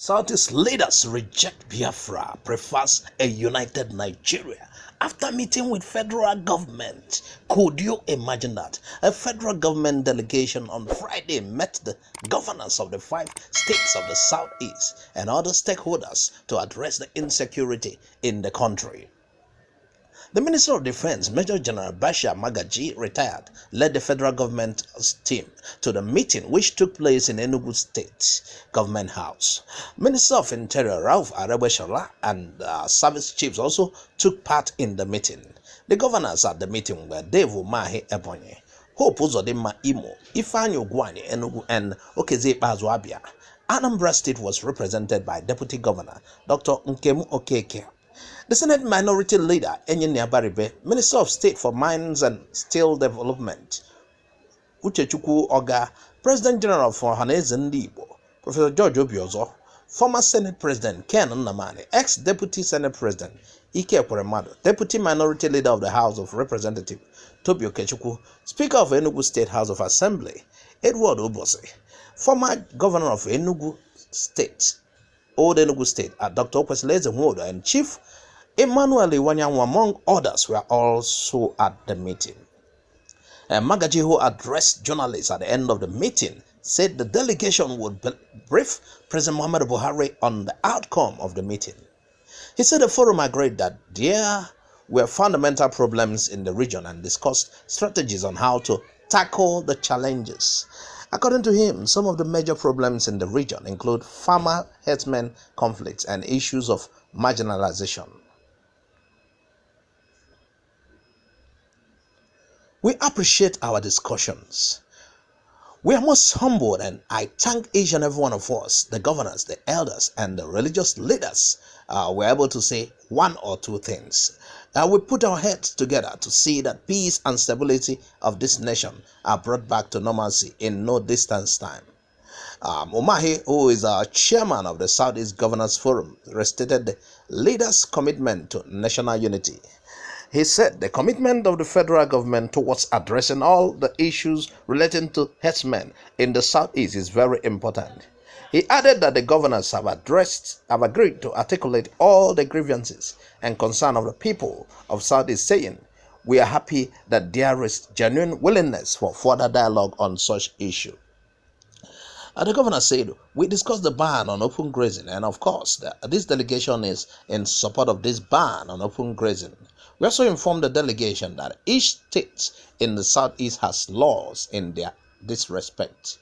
Southeast leaders reject Biafra, prefers a united Nigeria. After meeting with federal government, could you imagine that? A federal government delegation on Friday met the governors of the 5 states of the Southeast and other stakeholders to address the insecurity in the country. The Minister of Defense, Major General Bashir Magaji, retired, led the federal government team to the meeting which took place in Enugu State Government House. Minister of Interior Rauf Aregbesola and service chiefs also took part in the meeting. The governors at the meeting were Dave Umahi Ebonyi, Hope Uzodimma Imo, Ifeanyi Ugwuanyi Enugu, and Okezie-Ikpeazu Abia. Anambra State was represented by Deputy Governor Dr. Nkemu Okeke. The Senate Minority Leader, Enyinnea Baribe, Minister of State for Mines and Steel Development, Uche Oga, President General for Ohanaeze Ndị Igbo, Professor George Obiozor, former Senate President Ken Nnamani, ex-Deputy Senate President Ike Ekweremadu, Deputy Minority Leader of the House of Representatives, Tobi Okechukwu, Speaker of Enugu State House of Assembly, Edward Obosi, former Governor of Enugu State, Old Enugu State, Dr. Okwesilieze Nwodo, and Chief Emmanuel Iwanyanwu, among others, were also at the meeting. Magaji, who addressed journalists at the end of the meeting, said the delegation would brief President Muhammadu Buhari on the outcome of the meeting. He said the forum agreed that there were fundamental problems in the region and discussed strategies on how to tackle the challenges. According to him, some of the major problems in the region include farmer-herdsmen conflicts and issues of marginalization. We appreciate our discussions. We are most humbled, and I thank each and every one of us, the governors, the elders, and the religious leaders, were able to say one or two things. We put our heads together to see that peace and stability of this nation are brought back to normalcy in no distant time. Umahi, who is our chairman of the Southeast Governors Forum, restated the leaders' commitment to national unity. He said the commitment of the federal government towards addressing all the issues relating to herdsmen in the Southeast is very important. He added that the governors have agreed to articulate all the grievances and concern of the people of Southeast, saying, "We are happy that there is genuine willingness for further dialogue on such issue." The governor said, "We discussed the ban on open grazing, and of course, this delegation is in support of this ban on open grazing. We also informed the delegation that each state in the Southeast has laws in this respect.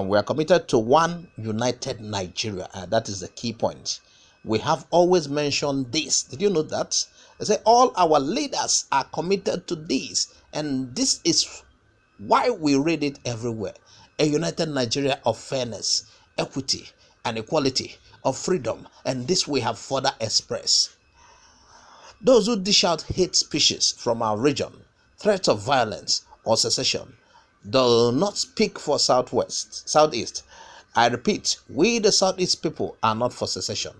We are committed to one united Nigeria." That is the key point. We have always mentioned this. Did you know that? They say all our leaders are committed to this, and this is why we read it everywhere. A united Nigeria of fairness, equity, and equality, of freedom, and this we have further expressed. Those who dish out hate speeches from our region, threats of violence or secession, do not speak for Southeast. I repeat, we the Southeast people are not for secession.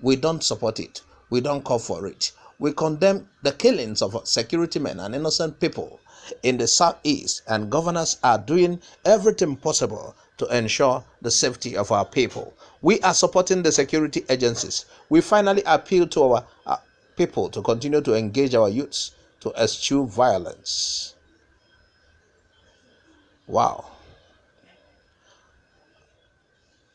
We don't support it. We don't call for it. We condemn the killings of security men and innocent people in the Southeast, and governors are doing everything possible to ensure the safety of our people. We are supporting the security agencies. We finally appeal to our people to continue to engage our youths to eschew violence. Wow.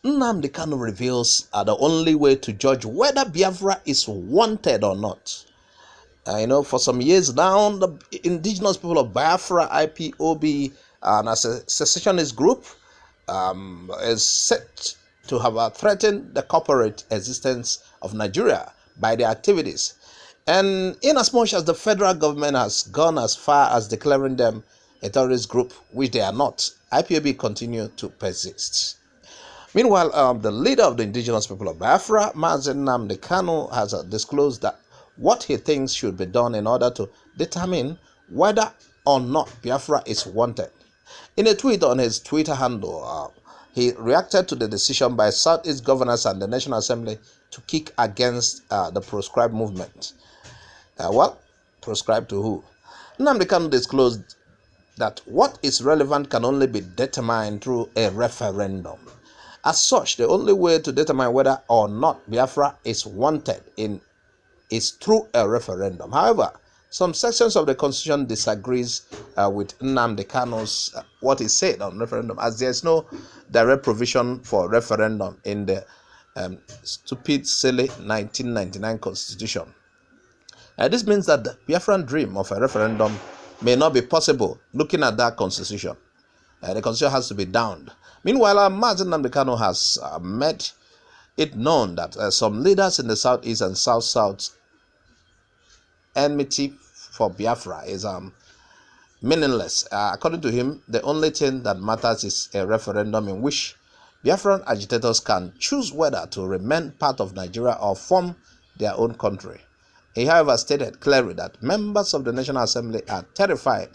Nnamdi Kanu reveals the only way to judge whether Biafra is wanted or not. For some years now, the Indigenous people of Biafra, IPOB, and as a secessionist group, is set to have threatened the corporate existence of Nigeria by their activities. And inasmuch as the federal government has gone as far as declaring them a terrorist group, which they are not, IPOB continue to persist. Meanwhile, the leader of the Indigenous people of Biafra, Mazi Nnamdi Kanu, has disclosed that what he thinks should be done in order to determine whether or not Biafra is wanted. In a tweet on his Twitter handle, he reacted to the decision by Southeast governors and the National Assembly to kick against the proscribed movement. Proscribed to who? Nnamdi Kanu disclosed that what is relevant can only be determined through a referendum. As such, the only way to determine whether or not Biafra is wanted is through a referendum. However, some sections of the constitution disagrees with Nnamdi Kanu's what he said on referendum, as there is no direct provision for referendum in the stupid, silly 1999 constitution. This means that the Biafran dream of a referendum may not be possible looking at that constitution. The constitution has to be downed. Meanwhile, Mazi Nnamdi Kanu has made it known that some leaders in the southeast and south enmity for Biafra is meaningless. According to him, the only thing that matters is a referendum in which Biafran agitators can choose whether to remain part of Nigeria or form their own country. He, however, stated clearly that members of the National Assembly are terrified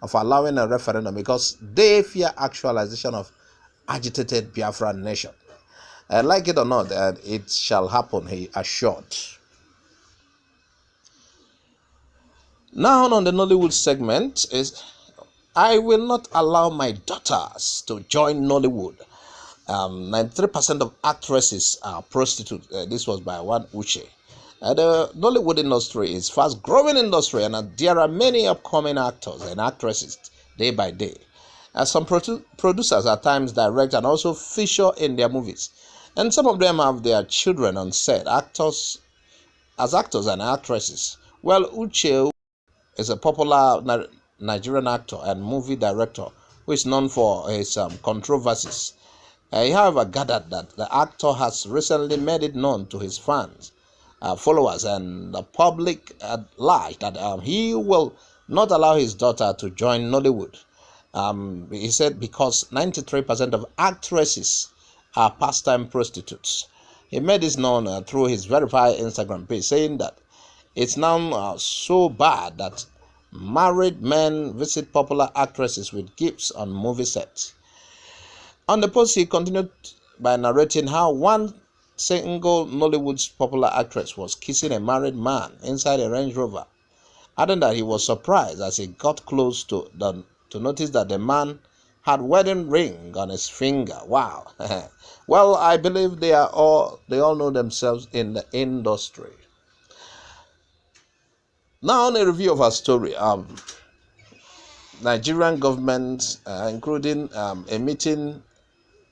of allowing a referendum because they fear actualization of agitated Biafran nation. Like it or not, it shall happen, he assured. Now on the Nollywood segment is, I will not allow my daughters to join Nollywood. 93% of actresses are prostitutes. This was by one Uche. The Nollywood industry is fast-growing industry, and there are many upcoming actors and actresses day by day. Some producers at times direct and also feature in their movies, and some of them have their children on set, actors and actresses. Well, Uche is a popular Nigerian actor and movie director who is known for his controversies. He, however, gathered that the actor has recently made it known to his fans, followers, and the public at large that he will not allow his daughter to join Nollywood. He said because 93% of actresses are pastime prostitutes. He made this known through his verified Instagram page, saying that it's now so bad that married men visit popular actresses with gifts on movie sets. On the post, he continued by narrating how one single Nollywood's popular actress was kissing a married man inside a Range Rover, adding that he was surprised as he got close to notice that the man had wedding ring on his finger. Wow. Well, I believe they all know themselves in the industry. Now, on a review of our story, Nigerian government, including a meeting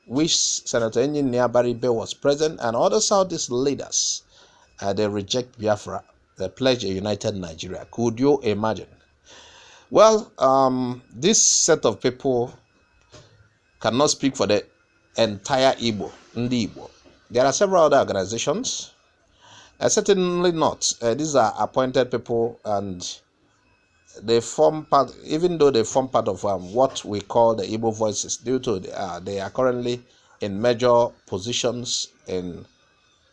which Senator Engineer Baribe was present, and other Southeast leaders, they reject Biafra. They pledge a united Nigeria. Could you imagine? Well, this set of people cannot speak for the entire Igbo, Ndi Igbo. There are several other organizations. Certainly not. These are appointed people, and they form part, even though they form part of what we call the Igbo voices, due to they are currently in major positions in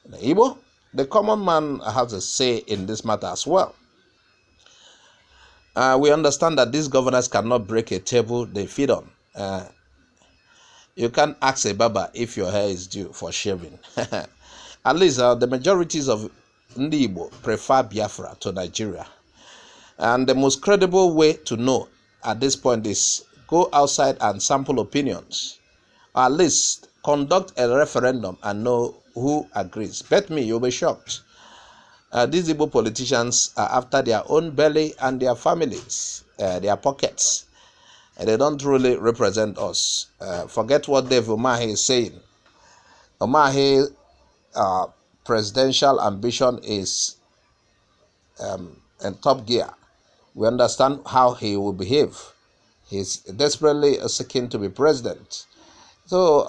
the Igbo. The common man has a say in this matter as well. We understand that these governors cannot break a table they feed on. You can't ask a barber if your hair is due for shaving. At least the majorities of Ndi Igbo prefer Biafra to Nigeria. And the most credible way to know at this point is go outside and sample opinions. Or at least conduct a referendum and know who agrees. Bet me, you'll be shocked. These Igbo politicians are after their own belly and their families, their pockets. They don't really represent us. Forget what Dave Umahi is saying. Umahi's presidential ambition is in top gear. We understand how he will behave. He's desperately seeking to be president. So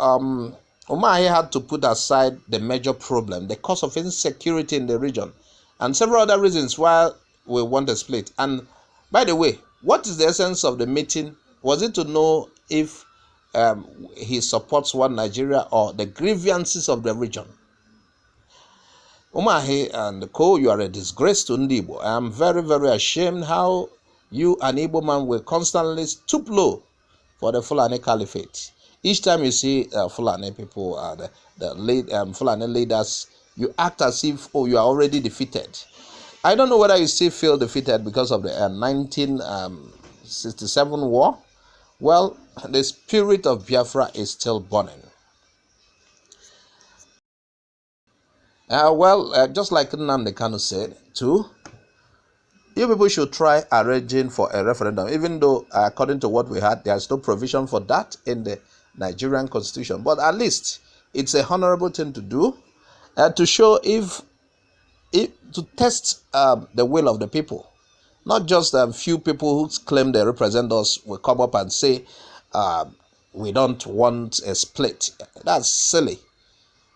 Umahi had to put aside the major problem, the cause of insecurity in the region, and several other reasons why we want a split. And by the way, what is the essence of the meeting? Was it to know if he supports one Nigeria or the grievances of the region? Umahi and Co, you are a disgrace to Ndi Igbo. I am very, very ashamed how you, an Igbo man, will constantly stoop low for the Fulani Caliphate. Each time you see Fulani people, Fulani leaders, you act as if, oh, you are already defeated. I don't know whether you still feel defeated because of the 1967 war. Well, the spirit of Biafra is still burning. Just like Nnamdi Kanu said, too, you people should try arranging for a referendum, even though, according to what we had, there's no provision for that in the Nigerian constitution. But at least it's a honorable thing to do, to show to test the will of the people. Not just a few people who claim they represent us will come up and say, we don't want a split. That's silly.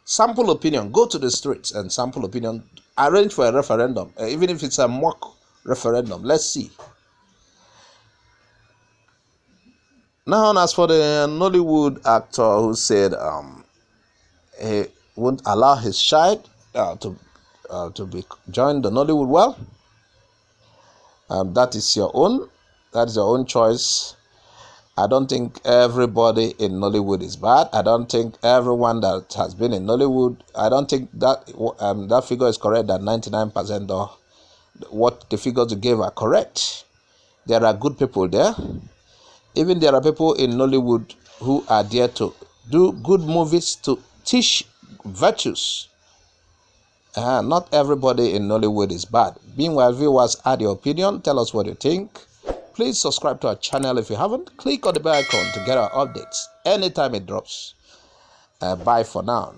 Sample opinion. Go to the streets and sample opinion. Arrange for a referendum, even if it's a mock referendum. Let's see. Now, as for the Nollywood actor who said he won't allow his child to join the Nollywood, well, that is your own. That is your own choice. I don't think everybody in Nollywood is bad. I don't think everyone that has been in Nollywood, I don't think that that figure is correct, that 99% or what the figures you gave are correct. There are good people there. Even there are people in Nollywood who are there to do good movies, to teach virtues. Not everybody in Nollywood is bad. Meanwhile, viewers, add your opinion. Tell us what you think. Please subscribe to our channel if you haven't. Click on the bell icon to get our updates anytime it drops. Bye for now.